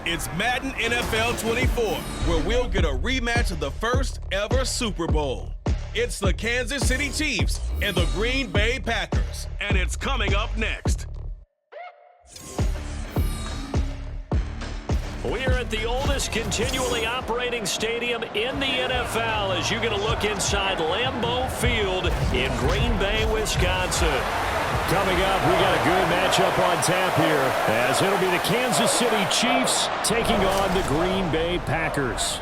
It's Madden NFL 24, where we'll get a rematch of the first ever Super Bowl. It's the Kansas City Chiefs and the Green Bay Packers, and it's coming up next. We are at the oldest continually operating stadium in the NFL as you get a look inside Lambeau Field in Green Bay, Wisconsin. Coming up, we got a good matchup on tap here as it'll be the Kansas City Chiefs taking on the Green Bay Packers.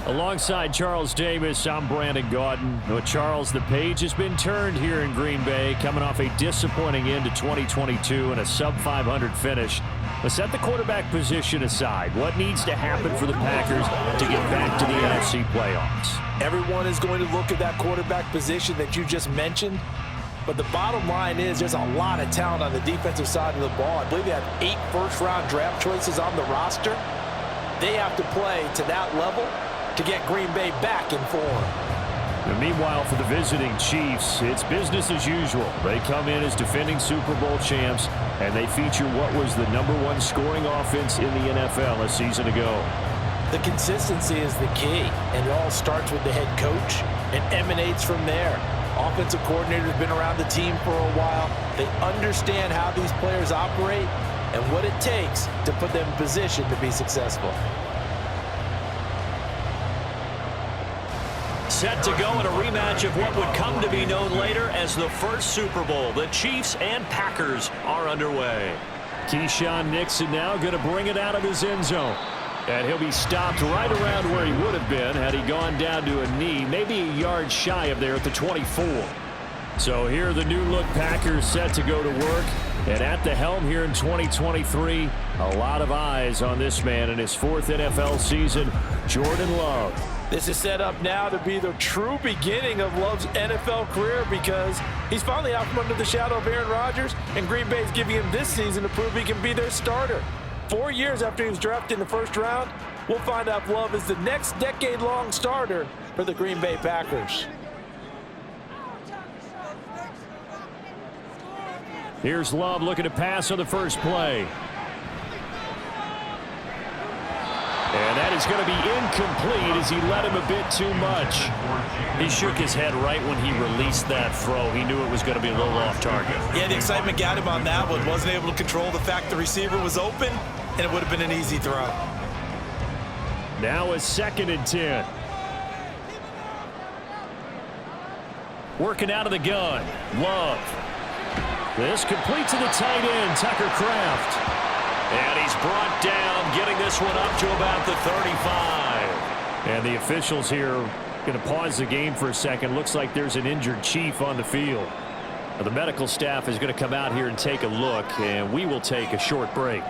Alongside Charles Davis, I'm Brandon Gaudin. Well, Charles, the page has been turned here in Green Bay, coming off a disappointing end to 2022 and a sub-500 finish. But set the quarterback position aside. What needs to happen for the Packers to get back to the NFC playoffs? Everyone is going to look at that quarterback position that you just mentioned. But the bottom line is there's a lot of talent on the defensive side of the ball. I believe they have 8 first-round draft choices on the roster. They have to play to that level to get Green Bay back in form. And meanwhile, for the visiting Chiefs, it's business as usual. They come in as defending Super Bowl champs, and they feature what was the #1 scoring offense in the NFL a season ago. The consistency is the key, and it all starts with the head coach and emanates from there. Offensive coordinator has been around the team for a while. They understand how these players operate and what it takes to put them in position to be successful. Set to go in a rematch of what would come to be known later as the first Super Bowl. The Chiefs and Packers are underway. Keyshawn Nixon now going to bring it out of his end zone. And he'll be stopped right around where he would have been had he gone down to a knee, maybe a yard shy of there at the 24. So here are the new-look Packers set to go to work. And at the helm here in 2023, a lot of eyes on this man in his 4th NFL season, Jordan Love. This is set up now to be the true beginning of Love's NFL career because he's finally out from under the shadow of Aaron Rodgers, and Green Bay is giving him this season to prove he can be their starter. 4 years after he was drafted in the first round, we'll find out if Love is the next decade-long starter for the Green Bay Packers. Here's Love looking to pass on the first play. And that is going to be incomplete as he let him a bit too much. He shook his head right when he released that throw. He knew it was going to be a little off target. Yeah, the excitement got him on that one. Wasn't able to control the fact the receiver was open, and it would have been an easy throw. Now a 2nd and 10. Working out of the gun. Love. This complete to the tight end, Tucker Kraft. And he's brought down, getting this one up to about the 35. And the officials here going to pause the game for a second. Looks like there's an injured Chief on the field. Now, the medical staff is going to come out here and take a look, and we will take a short break.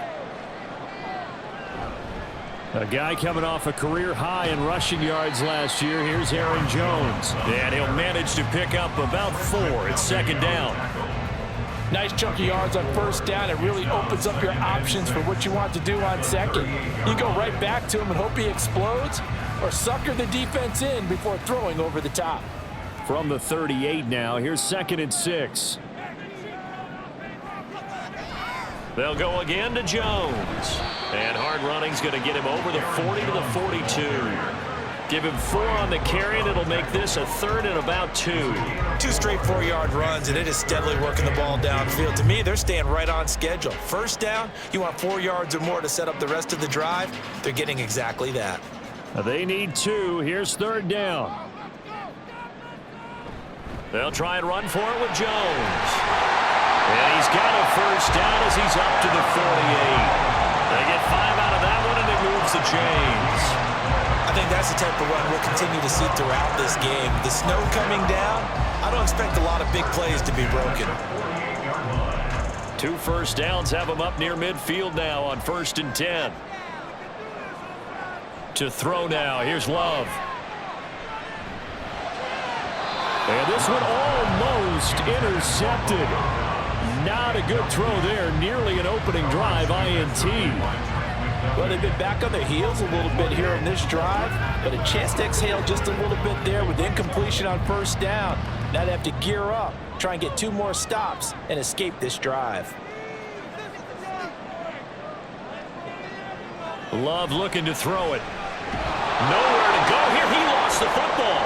A guy coming off a career high in rushing yards last year. Here's Aaron Jones. And he'll manage to pick up about 4. It's 2nd down. Nice chunky yards on first down. It really opens up your options for what you want to do on second. You go right back to him and hope he explodes, or sucker the defense in before throwing over the top. From the 38 now, here's 2nd and 6. They'll go again to Jones. And hard running's going to get him over the 40 to the 42. Give him 4 on the carry, and it'll make this a 3rd and about 2. 2 straight 4-yard runs, and it is steadily working the ball downfield. To me, they're staying right on schedule. First down, you want 4 yards or more to set up the rest of the drive. They're getting exactly that. They need 2. Here's 3rd down. They'll try and run for it with Jones. And he's got a first down as he's up to the 48. They get 5 out of that one, and it moves the chains. I think that's the type of run we'll continue to see throughout this game. The snow coming down, I don't expect a lot of big plays to be broken. 2 first downs have him up near midfield now on 1st and 10. To throw now, here's Love. And this one almost intercepted. Not a good throw there, nearly an opening drive INT. Well, they've been back on their heels a little bit here on this drive, but a chance to exhale just a little bit there with incompletion on first down. Now they have to gear up, try and get 2 more stops, and escape this drive. Love looking to throw it. Nowhere to go here. He lost the football.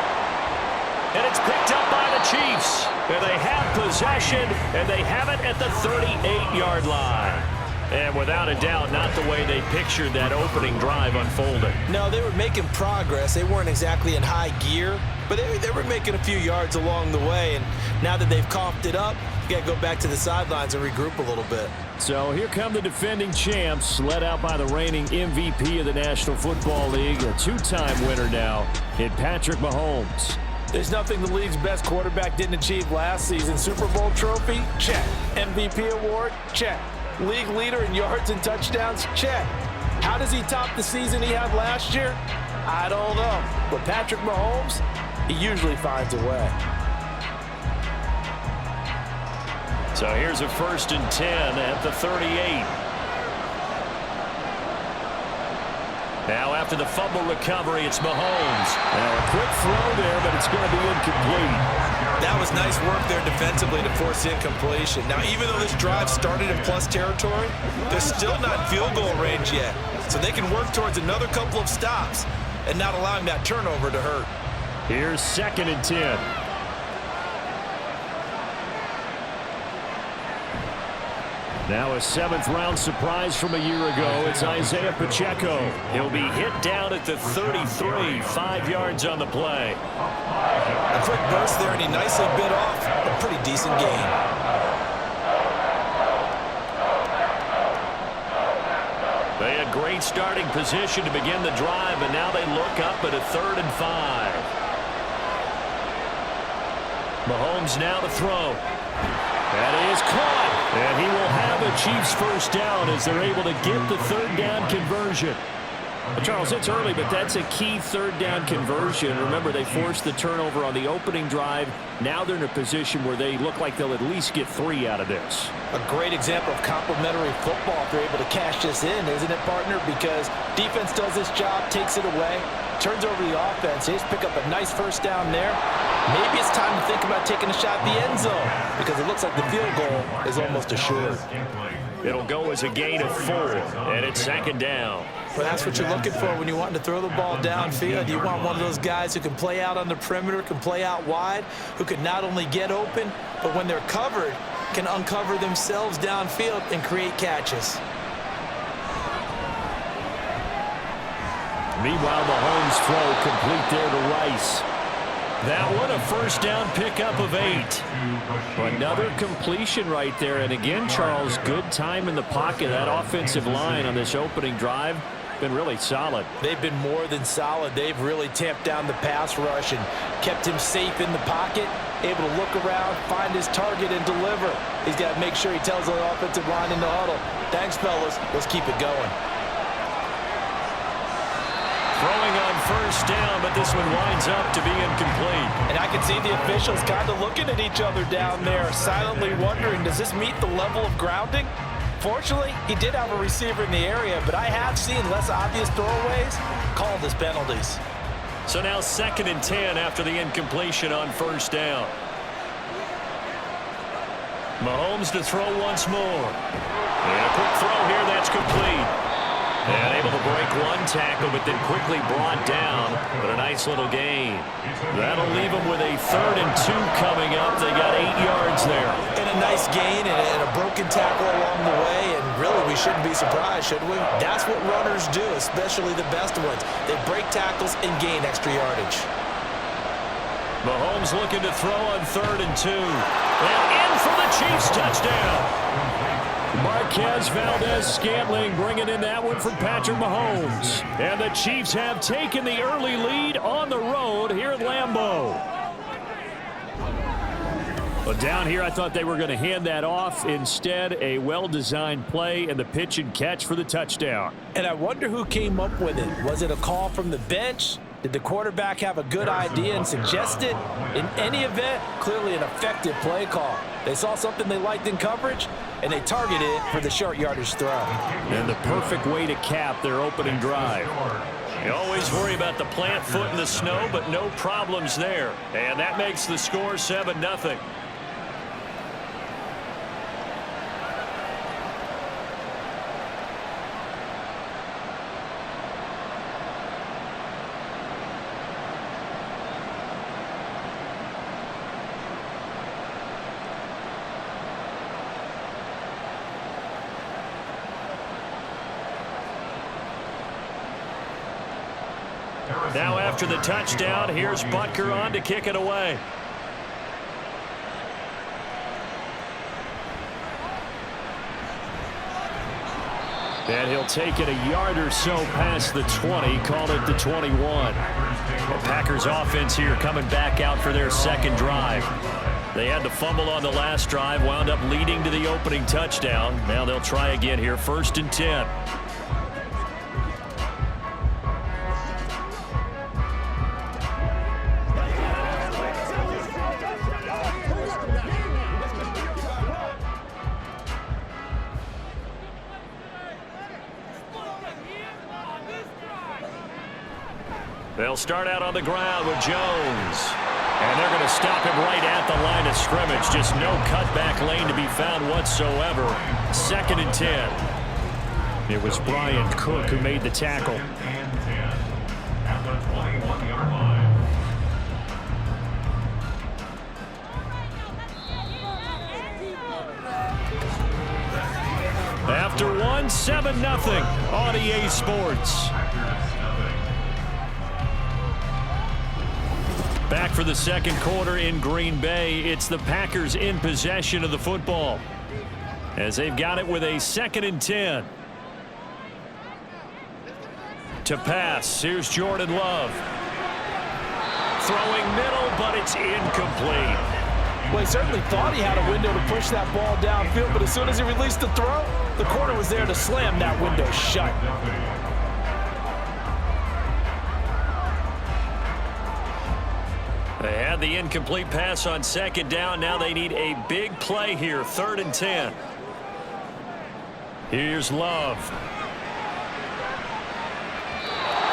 And it's picked up by the Chiefs. And they have possession, and they have it at the 38-yard line. And without a doubt, not the way they pictured that opening drive unfolding. No, they were making progress. They weren't exactly in high gear, but they were making a few yards along the way. And now that they've coughed it up, you got to go back to the sidelines and regroup a little bit. So here come the defending champs, led out by the reigning MVP of the National Football League, a two-time winner now in Patrick Mahomes. There's nothing the league's best quarterback didn't achieve last season. Super Bowl trophy? Check. MVP award? Check. League leader in yards and touchdowns? Check. How does he top the season he had last year? I don't know. But Patrick Mahomes, he usually finds a way. So here's a 1st and 10 at the 38. Now after the fumble recovery, it's Mahomes. Now a quick throw there, but it's going to be incomplete. That was nice work there defensively to force incompletion. Now, even though this drive started in plus territory, they're still not in field goal range yet. So they can work towards another couple of stops and not allowing that turnover to hurt. Here's 2nd and 10. Now a 7th-round surprise from a year ago. It's Isaiah Pacheco. He'll be hit down at the 33, 5 yards on the play. A quick burst there, and he nicely bit off a pretty decent gain. They had great starting position to begin the drive, and now they look up at a 3rd and 5. Mahomes now to throw. That is caught. And he will have a Chiefs 1st down as they're able to get the 3rd down conversion. Well, Charles, it's early, but that's a key 3rd down conversion. Remember, they forced the turnover on the opening drive. Now they're in a position where they look like they'll at least get 3 out of this. A great example of complementary football if they're able to cash this in, isn't it, partner? Because defense does this job, takes it away, turns over the offense. They just pick up a nice 1st down there. Maybe it's time to think about taking a shot at the end zone because it looks like the field goal is almost assured. It'll go as a gain of 4, and it's 2nd down. Well, that's what you're looking for when you want to throw the ball downfield. You want one of those guys who can play out on the perimeter, can play out wide, who can not only get open, but when they're covered, can uncover themselves downfield and create catches. Meanwhile, Mahomes' throw complete there to Rice. That one a 1st down pickup of 8. Another completion right there. And again, Charles, good time in the pocket. That offensive line on this opening drive been really solid. They've been more than solid. They've really tamped down the pass rush and kept him safe in the pocket, able to look around, find his target, and deliver. He's got to make sure he tells the offensive line in the huddle, thanks, fellas. Let's keep it going. Throwing on 1st down, but this one winds up to be incomplete. And I can see the officials kind of looking at each other down there, silently wondering, does this meet the level of grounding? Fortunately, he did have a receiver in the area, but I have seen less obvious throwaways called as penalties. So now 2nd and 10 after the incompletion on 1st down. Mahomes to throw once more. And a quick throw here, that's complete. And able to break one tackle, but then quickly brought down. But a nice little gain. That'll leave them with a 3rd and 2 coming up. They got 8 yards there. And a nice gain and a broken tackle along the way. And really, we shouldn't be surprised, should we? That's what runners do, especially the best ones. They break tackles and gain extra yardage. Mahomes looking to throw on 3rd and 2. And in for the Chiefs touchdown. Marquez Valdez-Scantling bringing in that one from Patrick Mahomes. And the Chiefs have taken the early lead on the road here at Lambeau. But down here, I thought they were going to hand that off. Instead, a well-designed play and the pitch and catch for the touchdown. And I wonder who came up with it. Was it a call from the bench? Did the quarterback have a good idea and suggest it? In any event, clearly an effective play call. They saw something they liked in coverage, and they targeted it for the short yardage throw. And the perfect way to cap their opening drive. You always worry about the plant foot in the snow, but no problems there. And that makes the score 7-0. Now after the touchdown, here's Butker on to kick it away. And he'll take it a yard or so past the 20, call it the 21. The Packers offense here coming back out for their second drive. They had the fumble on the last drive, wound up leading to the opening touchdown. Now they'll try again here, 1st and 10. They'll start out on the ground with Jones. And they're going to stop him right at the line of scrimmage. Just no cutback lane to be found whatsoever. 2nd and 10. It was Brian Cook who made the tackle. After one, 7-0 on EA Sports. Back for the second quarter in Green Bay. It's the Packers in possession of the football as they've got it with a 2nd and 10. To pass, here's Jordan Love. Throwing middle, but it's incomplete. Well, he certainly thought he had a window to push that ball downfield, but as soon as he released the throw, the corner was there to slam that window shut. They had the incomplete pass on 2nd down. Now they need a big play here. 3rd and 10. Here's Love.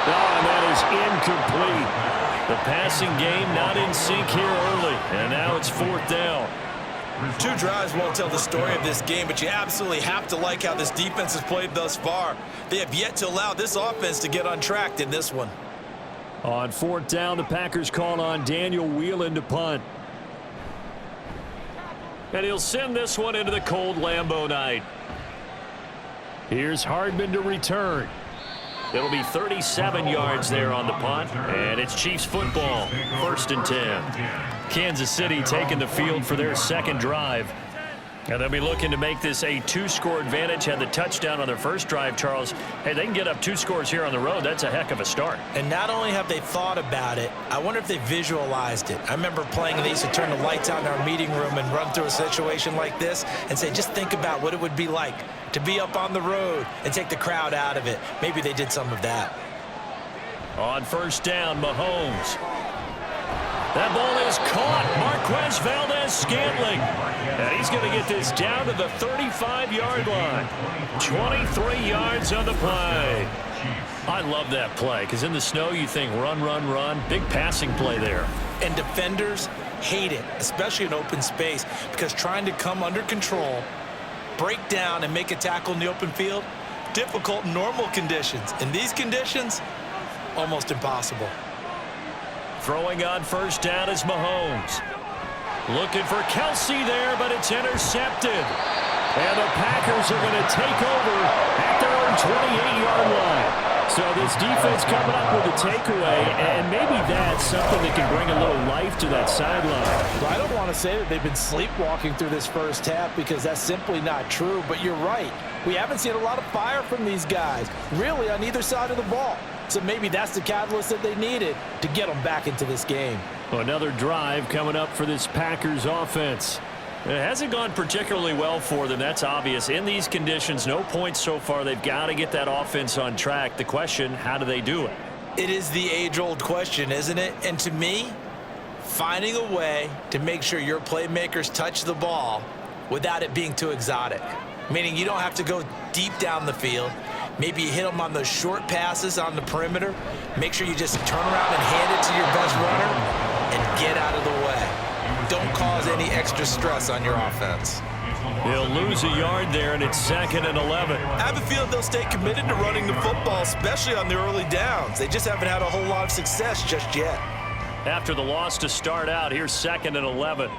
Oh, and that is incomplete. The passing game not in sync here early. And now it's 4th down. 2 drives won't tell the story of this game, but you absolutely have to like how this defense has played thus far. They have yet to allow this offense to get untracked in this one. On 4th down, the Packers call on Daniel Whelan to punt. And he'll send this one into the cold Lambeau night. Here's Hardman to return. It'll be 37 yards there on the punt, and it's Chiefs football, 1st and 10. Kansas City taking the field for their second drive. And they'll be looking to make this a 2-score advantage. Had the touchdown on their first drive, Charles. Hey, they can get up 2 scores here on the road. That's a heck of a start. And not only have they thought about it, I wonder if they visualized it. I remember playing, and they used to turn the lights out in our meeting room and run through a situation like this and say, just think about what it would be like to be up on the road and take the crowd out of it. Maybe they did some of that. On 1st down, Mahomes. That ball is caught. Marquez Valdez-Scantling. And he's going to get this down to the 35-yard line. 23 yards on the play. I love that play because in the snow you think run, run, run. Big passing play there. And defenders hate it, especially in open space, because trying to come under control, break down, and make a tackle in the open field, difficult in normal conditions. In these conditions, almost impossible. Throwing on 1st down is Mahomes. Looking for Kelsey there, but it's intercepted. And the Packers are going to take over at their own 28-yard line. So this defense coming up with a takeaway, and maybe that's something that can bring a little life to that sideline. Well, I don't want to say that they've been sleepwalking through this first half because that's simply not true, but you're right. We haven't seen a lot of fire from these guys, really on either side of the ball. So maybe that's the catalyst that they needed to get them back into this game. Well, another drive coming up for this Packers offense. It hasn't gone particularly well for them. That's obvious. In these conditions, no points so far. They've got to get that offense on track. The question, how do they do it? It is the age-old question, isn't it? And to me, finding a way to make sure your playmakers touch the ball without it being too exotic. Meaning you don't have to go deep down the field. Maybe you hit them on those short passes on the perimeter. Make sure you just turn around and hand it to your best runner and get out of the way. Don't cause any extra stress on your offense. They'll lose a yard there, and it's 2nd and 11. I have a feeling they'll stay committed to running the football, especially on the early downs. They just haven't had a whole lot of success just yet. After the loss to start out, here's 2nd and 11.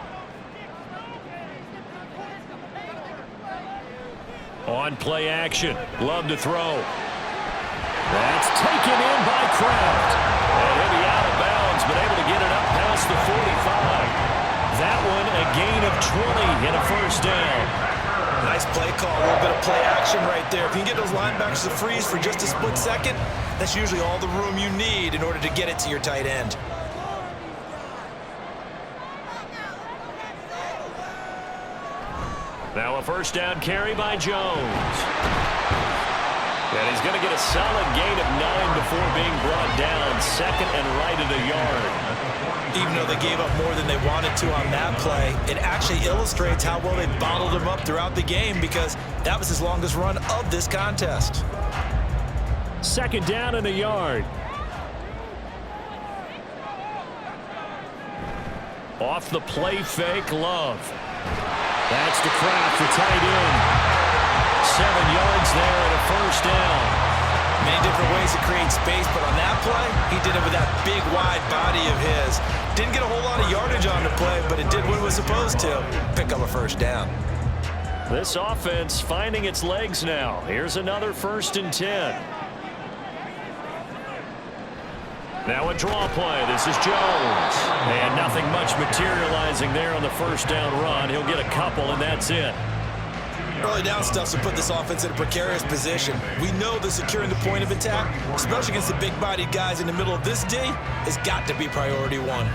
On play action, Love to throw. That's taken in by Kraft. And he'll be out of bounds, but able to get it up past the 45. That one a gain of 20 and a first down. Nice play call, a little bit of play action right there. If you can get those linebackers to freeze for just a split second, that's usually all the room you need in order to get it to your tight end. Now a first down carry by Jones. And he's going to get a solid gain of 9 before being brought down. Second and right at a yard. Even though they gave up more than they wanted to on that play, it actually illustrates how well they bottled him up throughout the game because that was his longest run of this contest. Second down and a yard. Off the play fake, Love. That's to Kraft, the tight end. 7 yards there and a first down. Many different ways to create space, but on that play, he did it with that big, wide body of his. Didn't get a whole lot of yardage on the play, but it did what it was supposed to. Pick up a first down. This offense finding its legs now. Here's another 1st and 10. Now a draw play. This is Jones. And nothing much materializing there on the first down run. He'll get a couple, and that's it. Early down stuff to put this offense in a precarious position. We know that securing the point of attack, especially against the big-bodied guys in the middle of this D, has got to be priority one.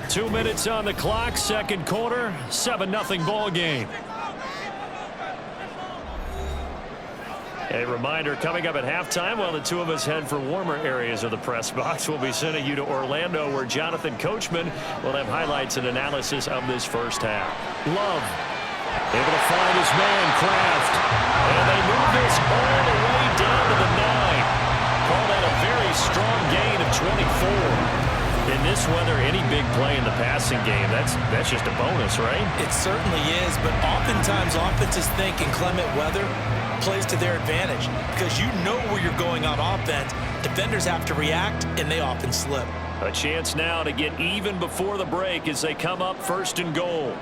2 minutes on the clock, second quarter, 7-0 ball game. A reminder coming up at halftime while the two of us head for warmer areas of the press box. We'll be sending you to Orlando where Jonathan Coachman will have highlights and analysis of this first half. Love able to find his man, Kraft. And they move this all the way down to the 9. Call that a very strong gain of 24. In this weather, any big play in the passing game, that's just a bonus, right? It certainly is, but oftentimes offenses think in clement weather plays to their advantage because you know where you're going on offense. Defenders have to react, and they often slip. A chance now to get even before the break as they come up 1st and goal.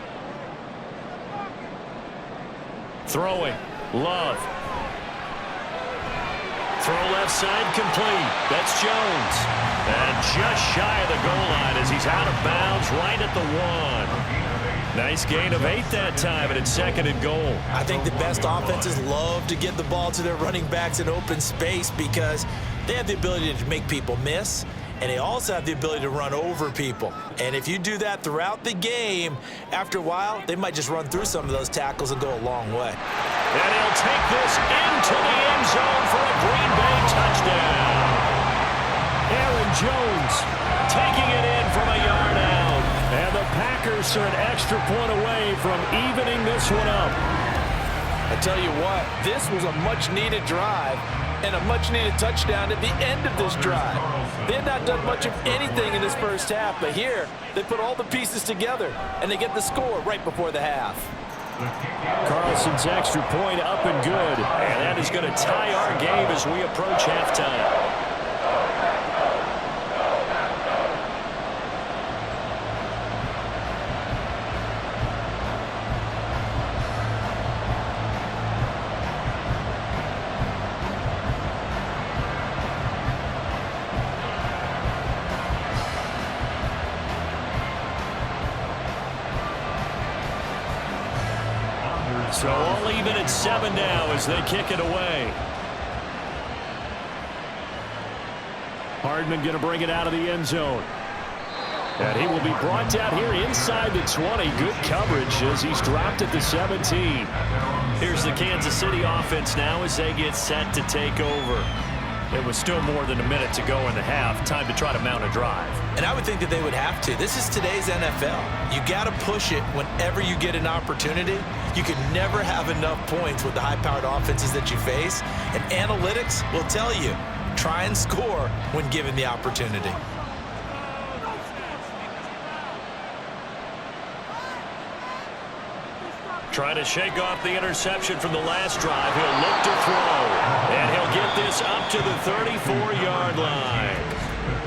Throwing. Love. Throw left side complete. That's Jones. And just shy of the goal line as he's out of bounds right at the 1. Nice gain of 8 that time, and it's 2nd and goal. I think the best offenses love to get the ball to their running backs in open space because they have the ability to make people miss, and they also have the ability to run over people. And if you do that throughout the game, after a while, they might just run through some of those tackles and go a long way. And he'll take this into the end zone for a Green Bay touchdown. Aaron Jones taking it in from a yard out. And the Packers are an extra point away from evening this one up. I tell you what, this was a much-needed drive and a much-needed touchdown at the end of this drive. They had not done much of anything in this first half, but here they put all the pieces together, and they get the score right before the half. Carlson's extra point up and good, and that is going to tie our game as we approach halftime. So all even at 7 now as they kick it away. Hardman going to bring it out of the end zone. And he will be brought down here inside the 20. Good coverage as he's dropped at the 17. Here's the Kansas City offense now as they get set to take over. It was still more than a minute to go in the half. Time to try to mount a drive. And I would think that they would have to. This is today's NFL. You got to push it whenever you get an opportunity. You can never have enough points with the high-powered offenses that you face. And analytics will tell you, try and score when given the opportunity. Trying to shake off the interception from the last drive. He'll look to throw. And he'll get this up to the 34-yard line.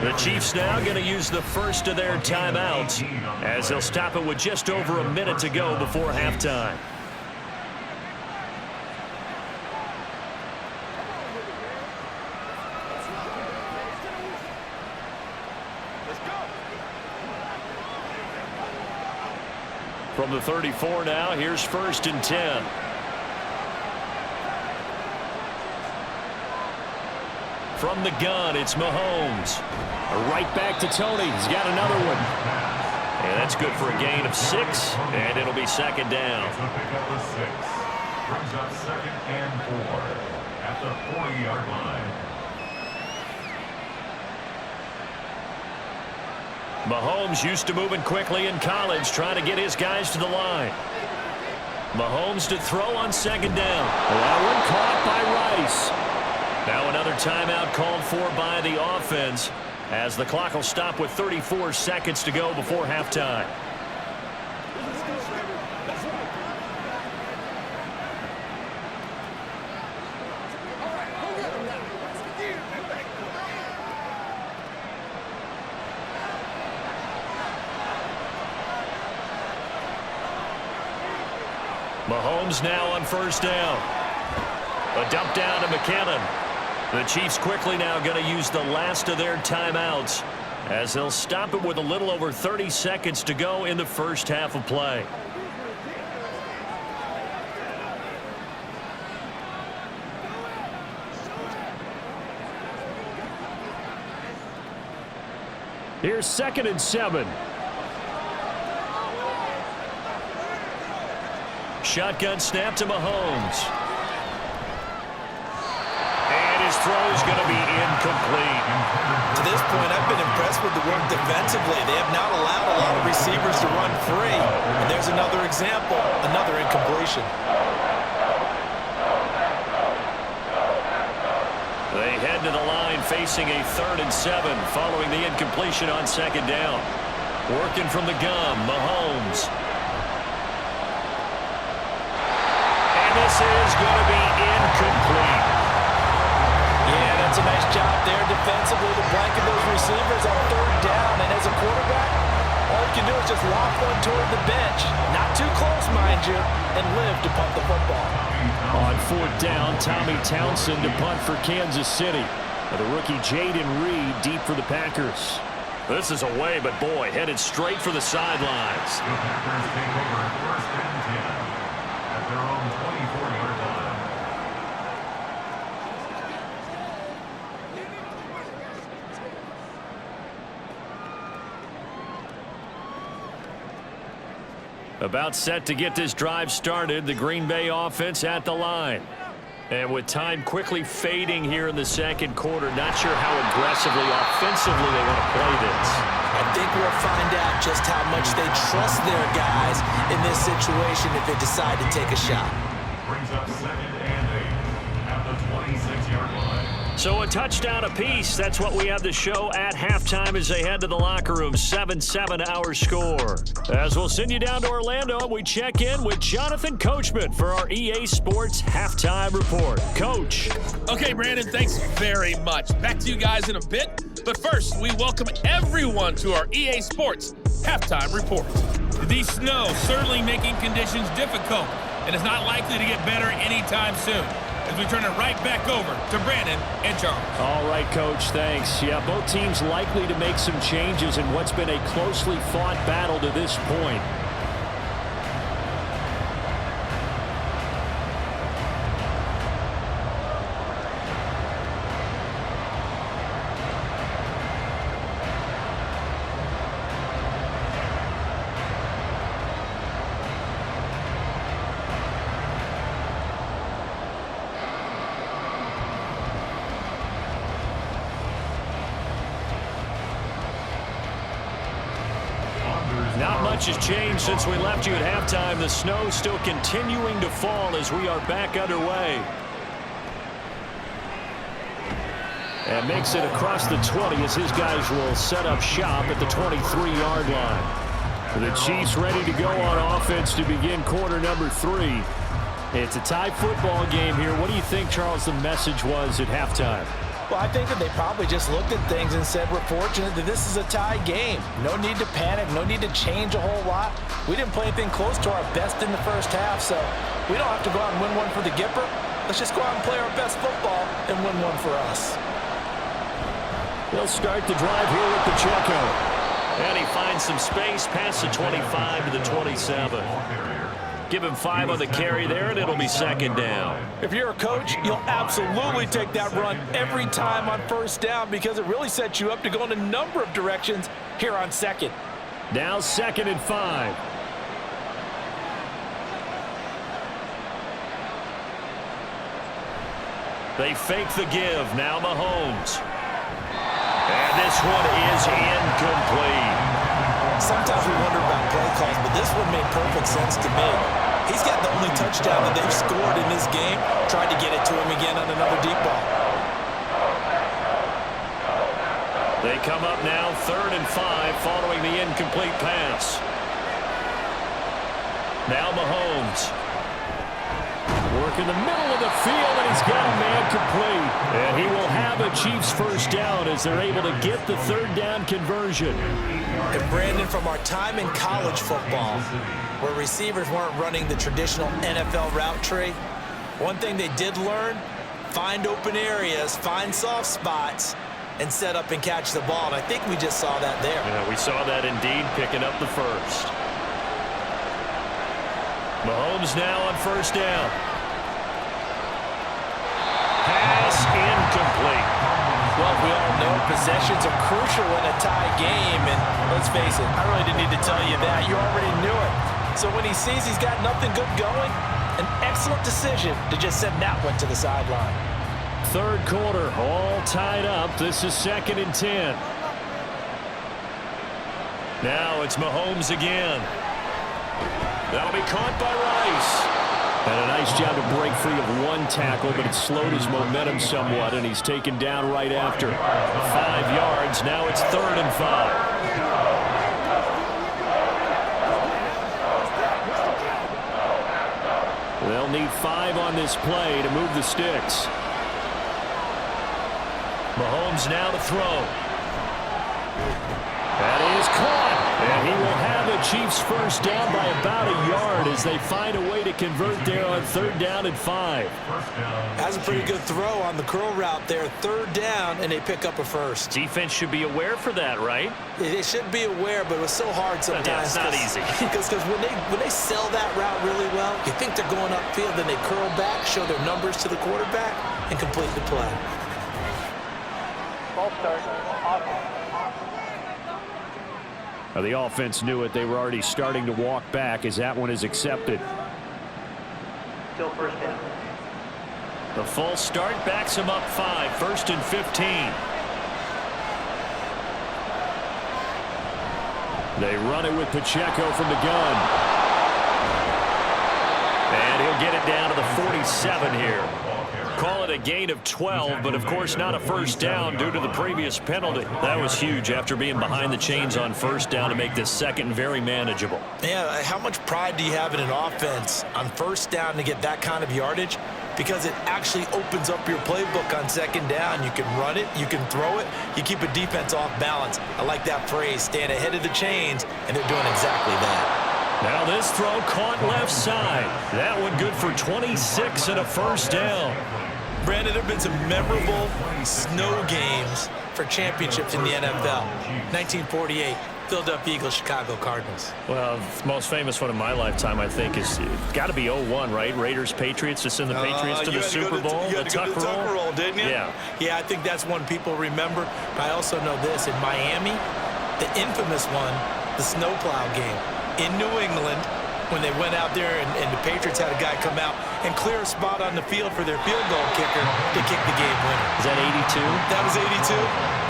The Chiefs now going to use the first of their timeouts as they'll stop it with just over a minute to go before halftime. From the 34 now, here's 1st and 10. From the gun, it's Mahomes. Right back to Tony. He's got another one. And that's good for a gain of 6, and it'll be 2nd down. Pick up the 6. Brings up 2nd and 4 at the 40-yard line. Mahomes used to moving quickly in college, trying to get his guys to the line. Mahomes to throw on 2nd down. That one caught by Rice. Now another timeout called for by the offense, as the clock will stop with 34 seconds to go before halftime. Mahomes now on 1st down. A dump down to McKinnon. The Chiefs quickly now going to use the last of their timeouts, as they'll stop it with a little over 30 seconds to go in the first half of play. Here's 2nd and 7. Shotgun snap to Mahomes. And his throw is going to be incomplete. To this point, I've been impressed with the work defensively. They have not allowed a lot of receivers to run free. And there's another example, another incompletion. They head to the line facing a 3rd and 7 following the incompletion on 2nd down. Working from the gun, Mahomes. This is going to be incomplete. Yeah, that's a nice job there defensively to blanket those receivers on 3rd down. And as a quarterback, all you can do is just lob one toward the bench. Not too close, mind you, and live to punt the football. On 4th down, Tommy Townsend to punt for Kansas City. The rookie Jaden Reed deep for the Packers. This is away, but boy, headed straight for the sidelines. The Packers take over 1st and 10 at their own 24-yard line. About set to get this drive started, the Green Bay offense at the line. And with time quickly fading here in the 2nd quarter, not sure how aggressively, offensively they want to play this. I think we'll find out just how much they trust their guys in this situation if they decide to take a shot. Brings up 2nd and 8 at the 26-yard line. So a touchdown apiece. That's what we have to show at halftime as they head to the locker room. 7-7 our score. As we'll send you down to Orlando, we check in with Jonathan Coachman for our EA Sports Halftime Report. Coach. Okay, Brandon, thanks very much. Back to you guys in a bit. But first, we welcome everyone to our EA Sports Halftime Report. The snow certainly making conditions difficult, and is not likely to get better anytime soon. As we turn it right back over to Brandon and Charles. All right, Coach, thanks. Yeah, both teams likely to make some changes in what's been a closely fought battle to this point. Not much has changed since we left you at halftime. The snow still continuing to fall as we are back underway. And makes it across the 20 as his guys will set up shop at the 23-yard line. The Chiefs ready to go on offense to begin quarter number 3. It's a tie football game here. What do you think, Charles, the message was at halftime? Well, I think that they probably just looked at things and said, we're fortunate that this is a tie game. No need to panic, no need to change a whole lot. We didn't play anything close to our best in the first half, so we don't have to go out and win one for the Gipper. Let's just go out and play our best football and win one for us. They'll start the drive here with Pacheco. And he finds some space past the 25 to the 27. Give him 5 on the carry there, and it'll be second down. If you're a coach, you'll absolutely take that run every time on first down because it really sets you up to go in a number of directions here on second. Now 2nd and 5. They fake the give. Now Mahomes. And this one is incomplete. Sometimes we wonder about play calls, but this one made perfect sense to me. He's got the only touchdown that they've scored in this game. Tried to get it to him again on another deep ball. They come up now 3rd and 5 following the incomplete pass. Now Mahomes. Work in the middle of the field, and he's got a man complete. And he will have a Chiefs first down as they're able to get the 3rd down conversion. And Brandon, from our time in college football, where receivers weren't running the traditional NFL route tree, one thing they did learn, find open areas, find soft spots, and set up and catch the ball. And I think we just saw that there. Yeah, we saw that indeed, picking up the first. Mahomes now on first down. Pass incomplete. Well, we all know possessions are crucial in a tie game, and let's face it, I really didn't need to tell you that. You already knew it. So when he sees he's got nothing good going, an excellent decision to just send that one to the sideline. 3rd quarter, all tied up. This is 2nd and 10. Now it's Mahomes again. That'll be caught by Rice. And a nice job to break free of one tackle, but it slowed his momentum somewhat, and he's taken down right after. 5 yards. Now it's 3rd and 5. They'll need 5 on this play to move the sticks. Mahomes now to throw. That is caught. And he will have the Chiefs first down by about a yard as they find a way to convert there on 3rd down and 5. That's a pretty good throw on the curl route there. 3rd down, and they pick up a first. Defense should be aware for that, right? They should be aware, but it was so hard sometimes. Yeah, it's not easy. Because when they sell that route really well, you think they're going upfield, then they curl back, show their numbers to the quarterback, and complete the play. Ball start. Awesome. Now, the offense knew it. They were already starting to walk back as that one is accepted. Still first down. The false start backs him up 5. 1st and 15. They run it with Pacheco from the gun. And he'll get it down to the 47 here. Call it a gain of 12, but of course not a first down due to the previous penalty. That was huge after being behind the chains on first down to make this second very manageable. Yeah, how much pride do you have in an offense on first down to get that kind of yardage? Because it actually opens up your playbook on 2nd down. You can run it, you can throw it, you keep a defense off balance. I like that phrase, stand ahead of the chains, and they're doing exactly that. Now this throw caught left side. That one good for 26 and a first down. Brandon, there have been some memorable snow games for championships in the NFL. 1948, Philadelphia Eagles, Chicago Cardinals. Well, the most famous one in my lifetime, I think, is got to be 01, right? Raiders, Patriots, to send the Patriots to the Super Bowl. You had to go to the Tucker roll, didn't you? Yeah. Yeah, I think that's one people remember. But I also know this. In Miami, the infamous one, the snowplow game. In New England, when they went out there and the Patriots had a guy come out and clear a spot on the field for their field goal kicker to kick the game winner. Is that 82? That was 82,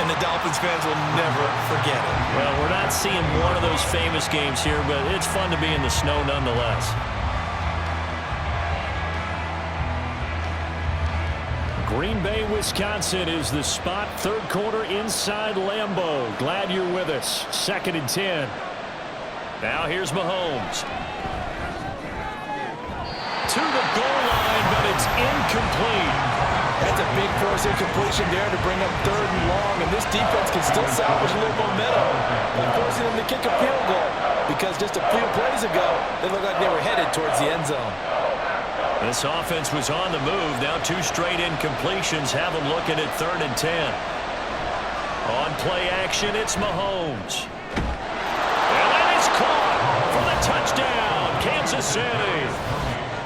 and the Dolphins fans will never forget it. Well, we're not seeing one of those famous games here, but it's fun to be in the snow nonetheless. Green Bay, Wisconsin is the spot. 3rd quarter inside Lambeau. Glad you're with us. 2nd and 10. Now here's Mahomes. To the goal line, but it's incomplete. That's a big force incompletion there to bring up 3rd and long, and this defense can still salvage a little momentum and forcing them to kick a field goal because just a few plays ago, they looked like they were headed towards the end zone. This offense was on the move. Now 2 straight incompletions have them looking at 3rd and 10. On play action, it's Mahomes. Touchdown, Kansas City.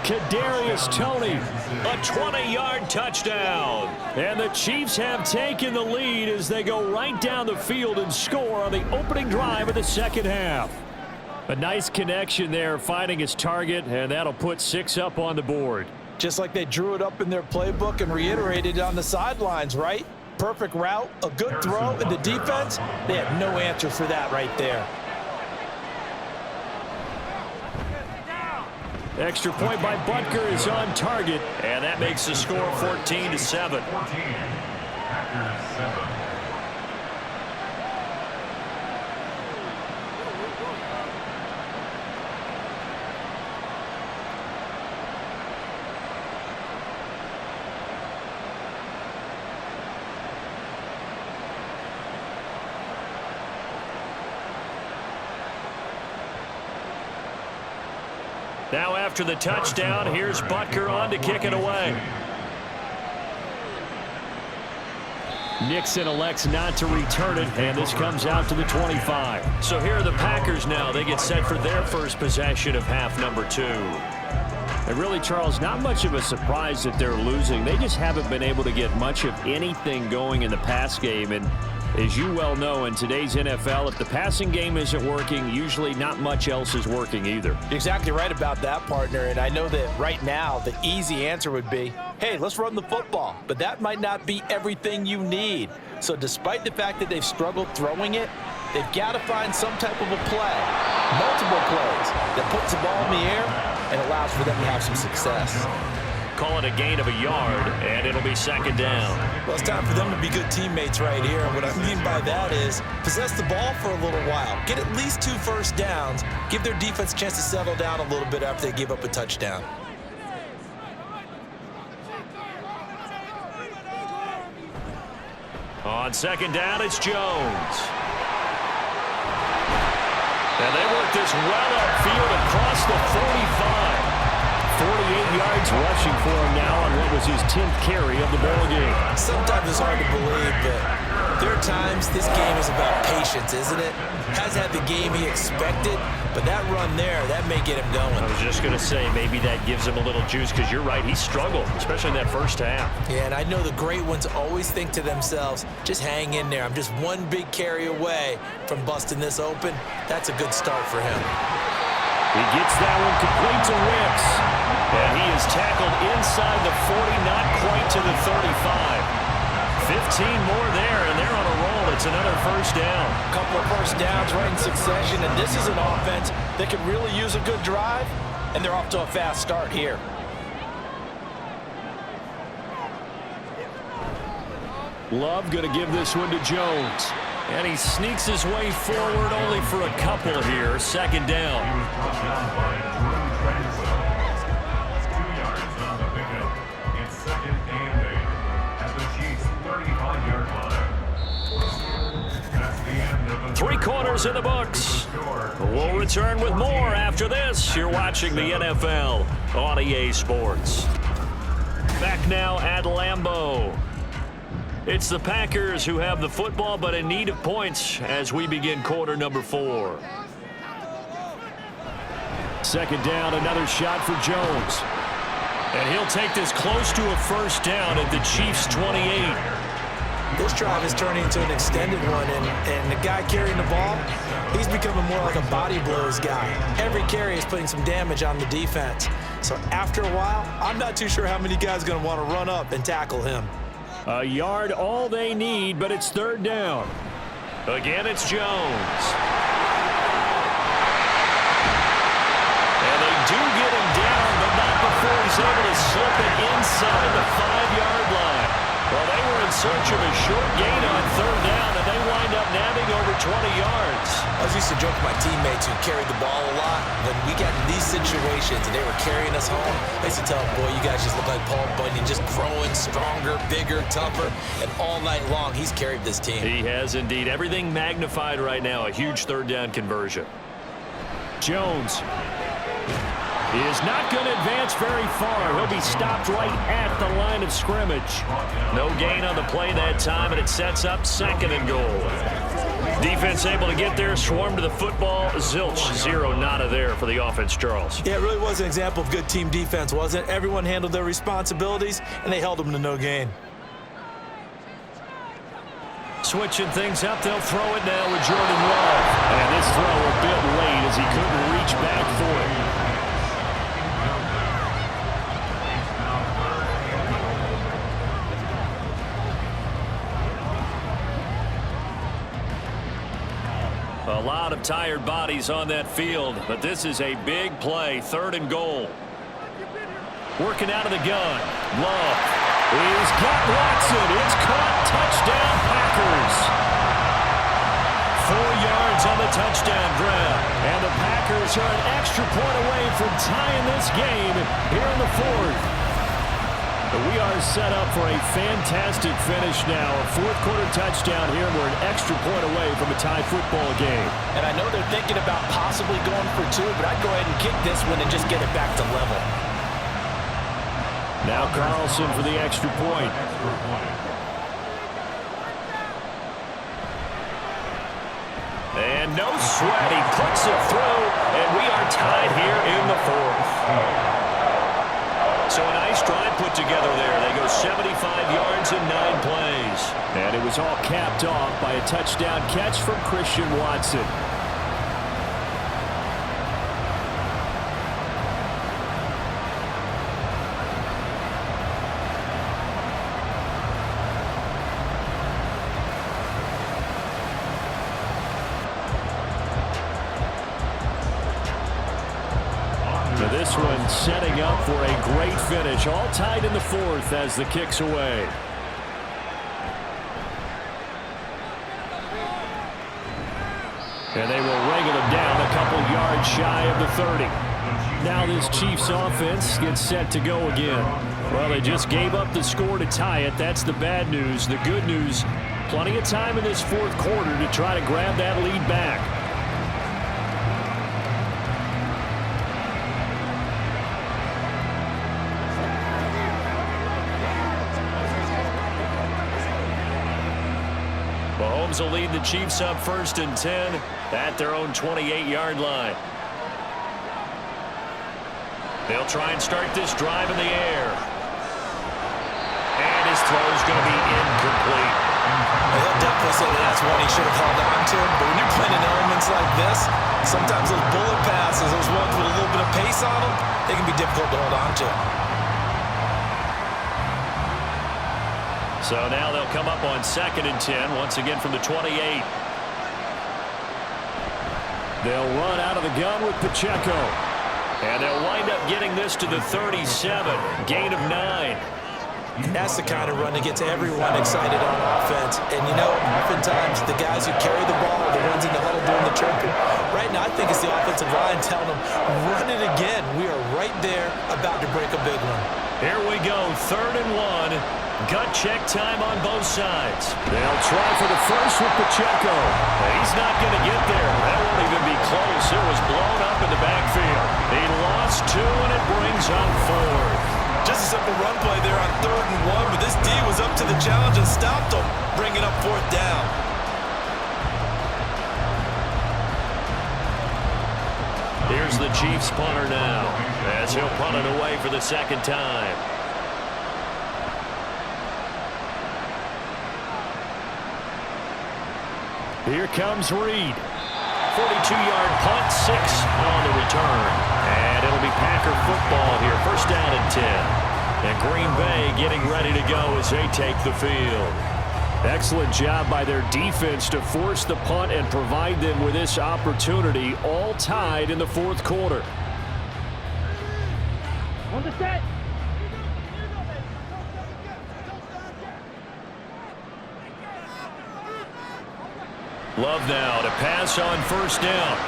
Kadarius Toney, a 20-yard touchdown. And the Chiefs have taken the lead as they go right down the field and score on the opening drive of the second half. A nice connection there, finding his target, and that'll put 6 up on the board. Just like they drew it up in their playbook and reiterated on the sidelines, right? Perfect route, a good throw, and the defense, they had no answer for that right there. Extra point by Butker is on target, and that makes the score 14-7. Packers 7. Now after the touchdown, here's Butker on to kick it away. Nixon elects not to return it, and this comes out to the 25. So here are the Packers now. They get set for their first possession of half number 2. And really, Charles, not much of a surprise that they're losing. They just haven't been able to get much of anything going in the pass game. And as you well know, in today's NFL, if the passing game isn't working, usually not much else is working either. You're exactly right about that, partner. And I know that right now the easy answer would be, hey, let's run the football. But that might not be everything you need. So despite the fact that they've struggled throwing it, they've got to find some type of a play, multiple plays, that puts the ball in the air and allows for them to have some success. Call it a gain of a yard, and it'll be second down. Well, it's time for them to be good teammates right here. And what I mean by that is possess the ball for a little while. Get at least 2 first downs. Give their defense a chance to settle down a little bit after they give up a touchdown. On second down, it's Jones. And they work this well upfield across the 45. 48 yards rushing for him now on what was his 10th carry of the ball game. Sometimes it's hard to believe, but there are times this game is about patience, isn't it? Hasn't had the game he expected, but that run there, that may get him going. I was just going to say, maybe that gives him a little juice, because you're right, he struggled, especially in that first half. Yeah, and I know the great ones always think to themselves, just hang in there. I'm just one big carry away from busting this open. That's a good start for him. He gets that one complete to Wicks. And he is tackled inside the 40, not quite to the 35. 15 more there, and they're on a roll. It's another first down. A couple of first downs right in succession, and this is an offense that could really use a good drive, and they're off to a fast start here. Love going to give this one to Jones. And he sneaks his way forward only for a couple here. Second down. Touchdown by Drew Tranquil. 2 yards on the pickup. It's 2nd and 8 at the Chiefs' 35-yard line. That's the end of the 3 quarters in the books. We'll return with more after this. You're watching the NFL on EA Sports. Back now at Lambeau. It's the Packers who have the football, but in need of points as we begin quarter number 4. Second down, another shot for Jones. And he'll take this close to a first down at the Chiefs' 28. This drive is turning into an extended one, and the guy carrying the ball, he's becoming more like a body blows guy. Every carry is putting some damage on the defense. So after a while, I'm not too sure how many guys are going to want to run up and tackle him. A yard all they need, but it's third down. Again, it's Jones. And they do get him down, but not before he's able to slip it inside the 5-yard line. Well, they were in search of a short gain on third down, and they wind up nabbing over 20 yards. I used to joke with my teammates who carried the ball a lot. When we got in these situations and they were carrying us home, I used to tell them, boy, you guys just look like Paul Bunyan, just growing stronger, bigger, tougher. And all night long, he's carried this team. He has indeed. Everything magnified right now. A huge third down conversion. Jones is not going to advance very far. He'll be stopped right at the line of scrimmage. No gain on the play that time, and it sets up 2nd and goal. Defense able to get there, swarm to the football. Zilch, zero, nada there for the offense, Charles. Yeah, it really was an example of good team defense, wasn't it? Everyone handled their responsibilities, and they held them to no gain. Switching things up, they'll throw it now with Jordan Love. And this throw a bit late as he couldn't reach back for it. A lot of tired bodies on that field, but this is a big play, 3rd and goal. Working out of the gun, Love. He's got Watson. It's caught. Touchdown, Packers. 4 yards on the touchdown grab. And the Packers are an extra point away from tying this game here in the 4th. We are set up for a fantastic finish now. A 4th quarter touchdown here. We're an extra point away from a tie football game. And I know they're thinking about possibly going for 2, but I'd go ahead and kick this one and just get it back to level. Now Carlson for the extra point. And no sweat. He puts it through, and we are tied here in the 4th. So a nice drive put together there. They go 75 yards in 9 plays. And it was all capped off by a touchdown catch from Christian Watson. This one setting up for a great finish. All tied in the 4th as the kick's away. And they will wrangle him down a couple yards shy of the 30. Now this Chiefs offense gets set to go again. Well, they just gave up the score to tie it. That's the bad news. The good news, plenty of time in this 4th quarter to try to grab that lead back. Mahomes will lead the Chiefs up 1st and 10 at their own 28-yard line. They'll try and start this drive in the air. And his throw's going to be incomplete. He'll definitely say that's one he should have held on to. But when you're playing in elements like this, sometimes those bullet passes, those ones with a little bit of pace on them, they can be difficult to hold on to. So now they'll come up on 2nd and 10, once again from the 28. They'll run out of the gun with Pacheco. And they'll wind up getting this to the 37, gain of 9. That's the kind of run that gets everyone excited on offense. And, you know, oftentimes the guys who carry the ball are the ones in the huddle doing the chirping. Right now, I think it's the offensive line telling them, run it again. We are right there about to break a big one. Here we go, 3rd and 1. Gut check time on both sides. They'll try for the first with Pacheco. He's not going to get there. That won't even be close. It was blown up in the backfield. He lost 2, and it brings up 4th. Just a simple run play there on 3rd and 1, but this D was up to the challenge and stopped him, bringing up 4th down. Here's the Chiefs punter now, as he'll punt it away for the 2nd time. Here comes Reed. 42-yard punt, 6 on the return. And it'll be Packer football here. 1st down and 10. And Green Bay getting ready to go as they take the field. Excellent job by their defense to force the punt and provide them with this opportunity, all tied in the 4th quarter. On the set. Love now to pass on 1st down.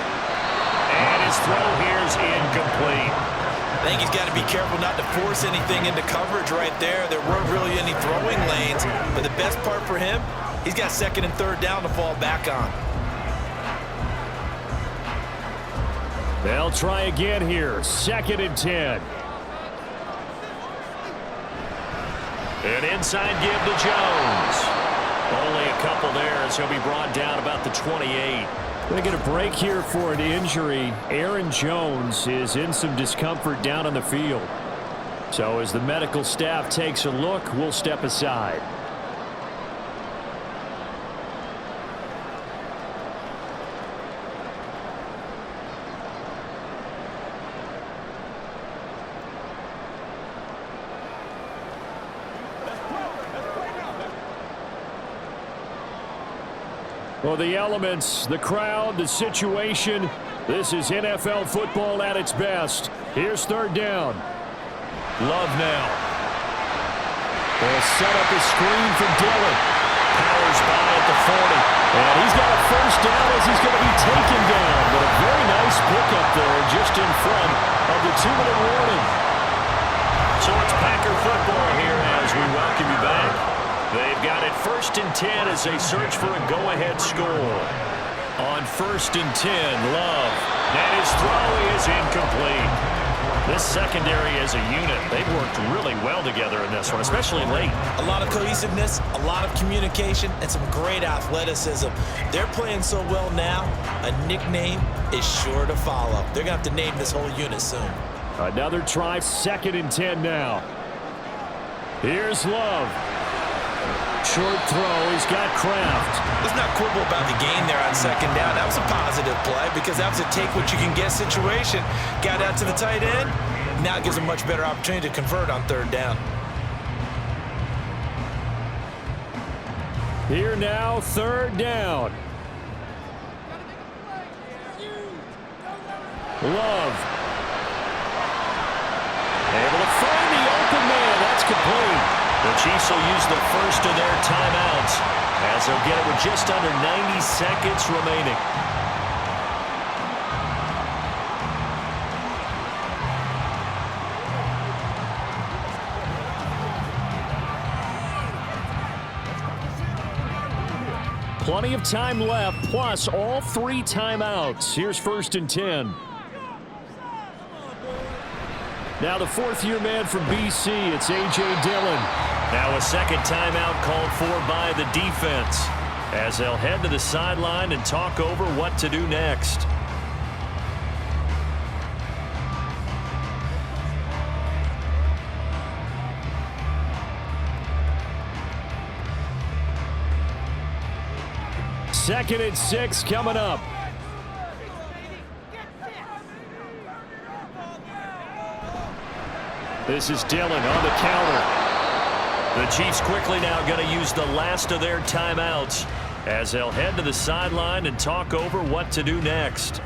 And his throw here is incomplete. I think he's got to be careful not to force anything into coverage right there. There weren't really any throwing lanes. But the best part for him, he's got 2nd and 3rd down to fall back on. They'll try again here. 2nd and 10. An inside give to Jones. Only a couple there as he'll be brought down about the 28. Going to get a break here for an injury. Aaron Jones is in some discomfort down on the field. So as the medical staff takes a look, we'll step aside. Well, the elements, the crowd, the situation, this is NFL football at its best. Here's third down. Love now. They'll set up a screen for Dillon. Powers by at the 40. And he's got a first down as he's going to be taken down. But a very nice pickup there just in front of the 2-minute warning. So it's Packer football here as we welcome you back. They've got it 1st and 10 as they search for a go-ahead score. On 1st and 10, Love. And his throw is incomplete. This secondary as a unit, they've worked really well together in this one, especially late. A lot of cohesiveness, a lot of communication, and some great athleticism. They're playing so well now, a nickname is sure to follow. They're going to have to name this whole unit soon. Another try, 2nd and 10 now. Here's Love. Short throw, he's got Kraft. Let's not quibble about the gain there on 2nd down. That was a positive play because that was a take-what-you-can-get situation. Got out to the tight end. Now it gives a much better opportunity to convert on 3rd down. Here now, 3rd down. Love. Able to find the open man. That's complete. The Chiefs will use the first of their timeouts as they'll get it with just under 90 seconds remaining. Plenty of time left, plus all 3 timeouts. Here's 1st and 10. Now the 4th-year man from BC, it's A.J. Dillon. Now a second timeout called for by the defense as they'll head to the sideline and talk over what to do next. Second and 6 coming up. This is Dillon on the counter. The Chiefs quickly now going to use the last of their timeouts as they'll head to the sideline and talk over what to do next.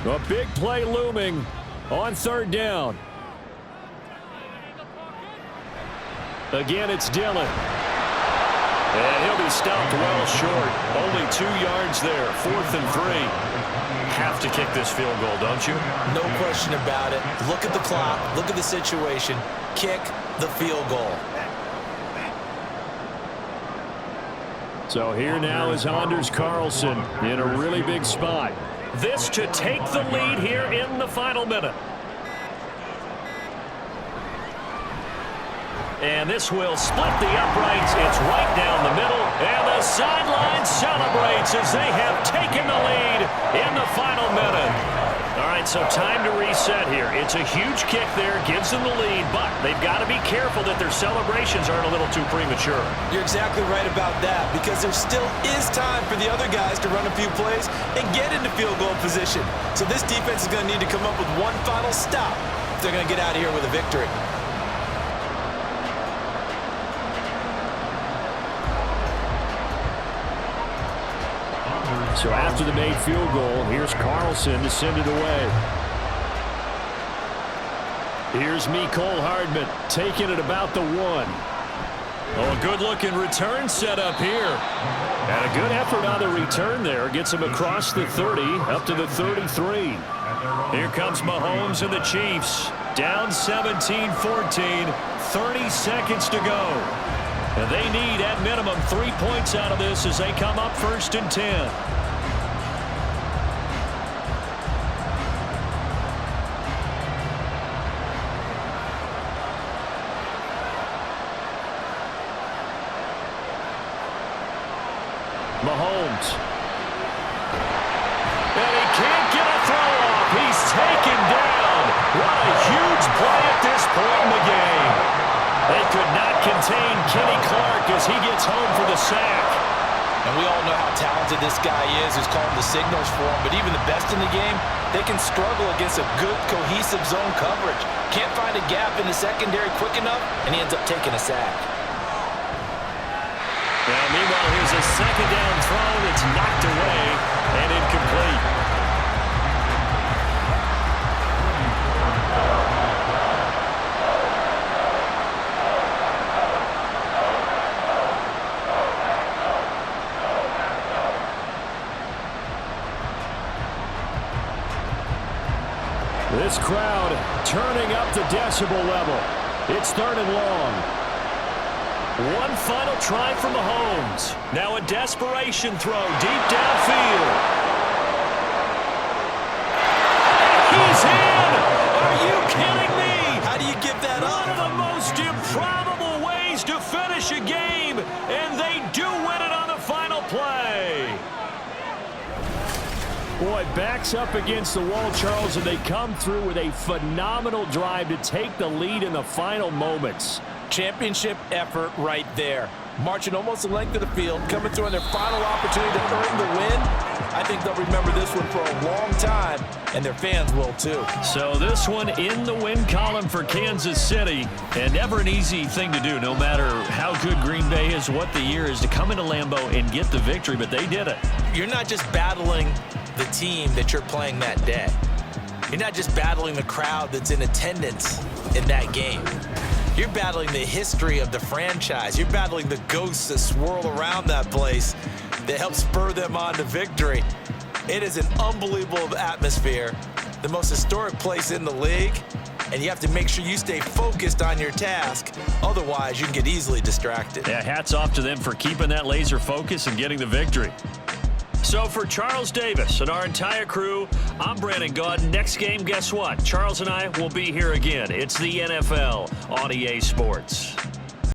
A big play looming on 3rd down. Again, it's Dillon. And he'll be stopped well short. Only 2 yards there. 4th and 3. Have to kick this field goal, don't you? No question about it. Look at the clock. Look at the situation. Kick the field goal. So here now is Anders Carlson in a really big spot. This to take the lead here in the final minute. And this will split the uprights. It's right down the middle. And the sideline celebrates as they have taken the lead in the final minute. All right, so time to reset here. It's a huge kick there, gives them the lead, but they've got to be careful that their celebrations aren't a little too premature. You're exactly right about that because there still is time for the other guys to run a few plays and get into field goal position. So this defense is going to need to come up with one final stop if they're going to get out of here with a victory. So after the made field goal, here's Carlson to send it away. Here's Mecole Hardman taking it about the 1. Oh, a good-looking return set up here. And a good effort on the return there. Gets him across the 30, up to the 33. Here comes Mahomes and the Chiefs. Down 17-14, 30 seconds to go. And they need, at minimum, 3 points out of this as they come up 1st and 10. Mahomes. And he can't get a throw off. He's taken down. What a huge play at this point in the game. They could not contain Kenny Clark as he gets home for the sack. And we all know how talented this guy is who's calling the signals for him. But even the best in the game, they can struggle against a good, cohesive zone coverage. Can't find a gap in the secondary quick enough, and he ends up taking a sack. Now, meanwhile, here's a second down throw that's knocked away and incomplete. This crowd turning up the decibel level. It's 3rd and long. One final try from Mahomes. Now a desperation throw deep downfield. He's in! Are you kidding me? How do you give that up? One of the most improbable ways to finish a game, and they do win it on the final play. Boy, backs up against the wall, Charles, and they come through with a phenomenal drive to take the lead in the final moments. Championship effort right there. Marching almost the length of the field, coming through on their final opportunity to earn the win. I think they'll remember this one for a long time, and their fans will too. So this one in the win column for Kansas City, and never an easy thing to do, no matter how good Green Bay is, what the year is, to come into Lambeau and get the victory, but they did it. You're not just battling the team that you're playing that day. You're not just battling the crowd that's in attendance in that game. You're battling the history of the franchise. You're battling the ghosts that swirl around that place that help spur them on to victory. It is an unbelievable atmosphere, the most historic place in the league, and you have to make sure you stay focused on your task. Otherwise, you can get easily distracted. Yeah, hats off to them for keeping that laser focus and getting the victory. So for Charles Davis and our entire crew, I'm Brandon Gaudin. Next game, guess what? Charles and I will be here again. It's the NFL on EA Sports.